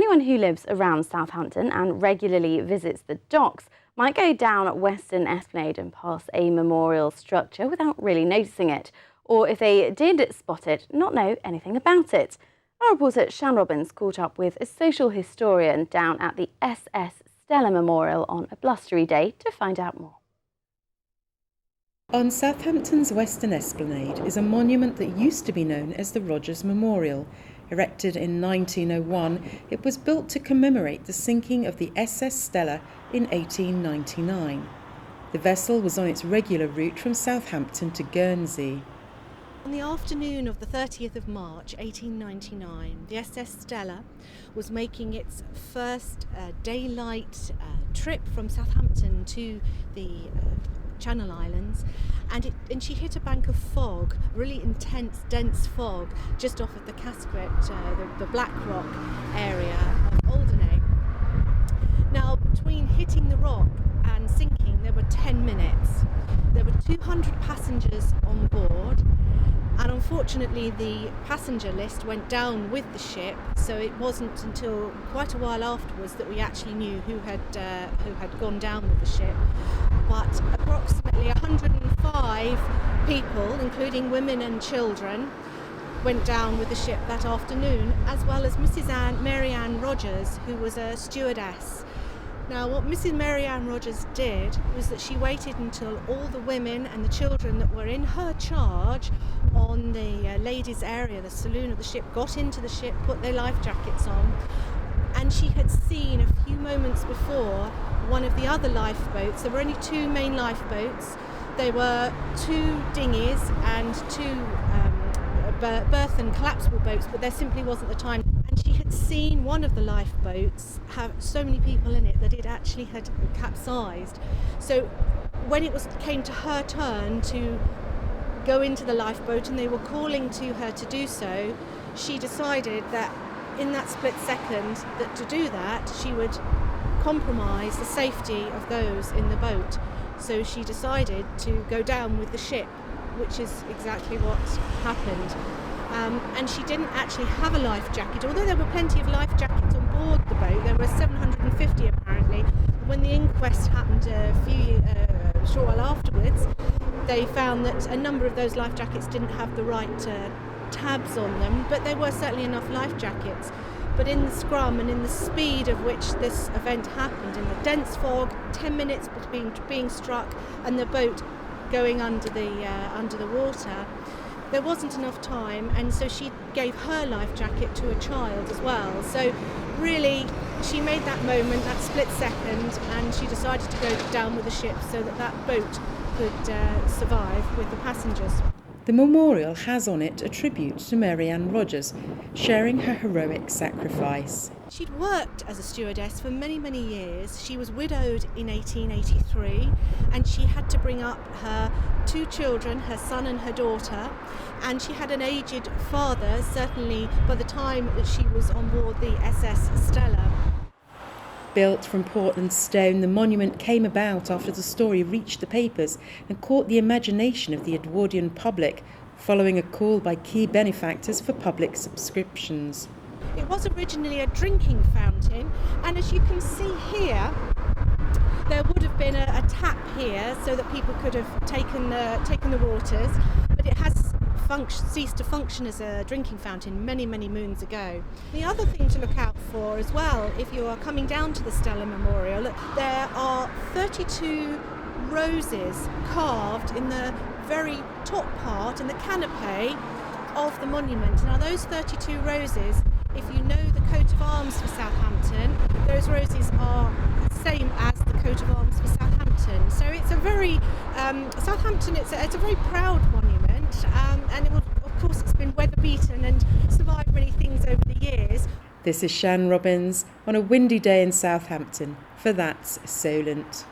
anyone who lives around Southampton and regularly visits the docks might go down at Western Esplanade and pass a memorial structure without really noticing it, or if they did spot it, not know anything about it. Our reporter Shan Robins caught up with a social historian down at the SS Stella Memorial on a blustery day to find out more. On Southampton's Western Esplanade is a monument that used to be known as the Rogers Memorial. Erected in 1901, it was built to commemorate the sinking of the SS Stella in 1899. The vessel was on its regular route from Southampton to Guernsey. On the afternoon of the 30th of March 1899, the SS Stella was making its first daylight trip from Southampton to the Channel Islands, and she hit a bank of fog, really intense, dense fog, just off of the Casquet, the Black Rock area of Alderney. Now, between hitting the rock and sinking, there were 10 minutes. There were 200 passengers on board, and unfortunately the passenger list went down with the ship, so it wasn't until quite a while afterwards that we actually knew who had gone down with the ship. But approximately 105 people, including women and children, went down with the ship that afternoon, as well as Mrs. Mary Ann Rogers, who was a stewardess. Now, what Mrs. Mary Ann Rogers did was that she waited until all the women and the children that were in her charge on the ladies' area, the saloon of the ship, got into the ship, put their life jackets on, and she had seen a few moments before one of the other lifeboats. There were only two main lifeboats. There were two dinghies and two berth and collapsible boats, but there simply wasn't the time. And she had seen one of the lifeboats have so many people in it that it actually had capsized. So when it came to her turn to go into the lifeboat and they were calling to her to do so, she decided that in that split second that to do that she would compromise the safety of those in the boat. So she decided to go down with the ship, which is exactly what happened. And she didn't actually have a life jacket, although there were plenty of life jackets on board the boat. There were 750 apparently. When the inquest happened a short while afterwards, they found that a number of those life jackets didn't have the right tabs on them, but there were certainly enough life jackets. But in the scrum and in the speed of which this event happened, in the dense fog, 10 minutes between being struck and the boat going under the water, there wasn't enough time, and so she gave her life jacket to a child as well. So really, she made that moment, that split second, and she decided to go down with the ship so that that boat could survive with the passengers. The memorial has on it a tribute to Mary Ann Rogers, sharing her heroic sacrifice. She'd worked as a stewardess for many, many years. She was widowed in 1883, and she had to bring up her two children, her son and her daughter, and she had an aged father, certainly by the time that she was on board the SS Stella. Built from Portland stone, the monument came about after the story reached the papers and caught the imagination of the Edwardian public, following a call by key benefactors for public subscriptions. It was originally a drinking fountain, and as you can see here, there would have been a tap here so that people could have taken the waters, but it has ceased to function as a drinking fountain many, many moons ago. The other thing to look out for as well, if you are coming down to the Stella Memorial, there are 32 roses carved in the very top part, in the canopy of the monument. Now those 32 roses, if you know the coat of arms for Southampton, those roses are the same as the coat of arms for Southampton. So it's a very, Southampton, it's a very proud monument, and it will, of course it's been weather beaten and survived many things over the years. This is Shan Robins on a windy day in Southampton for That's Solent.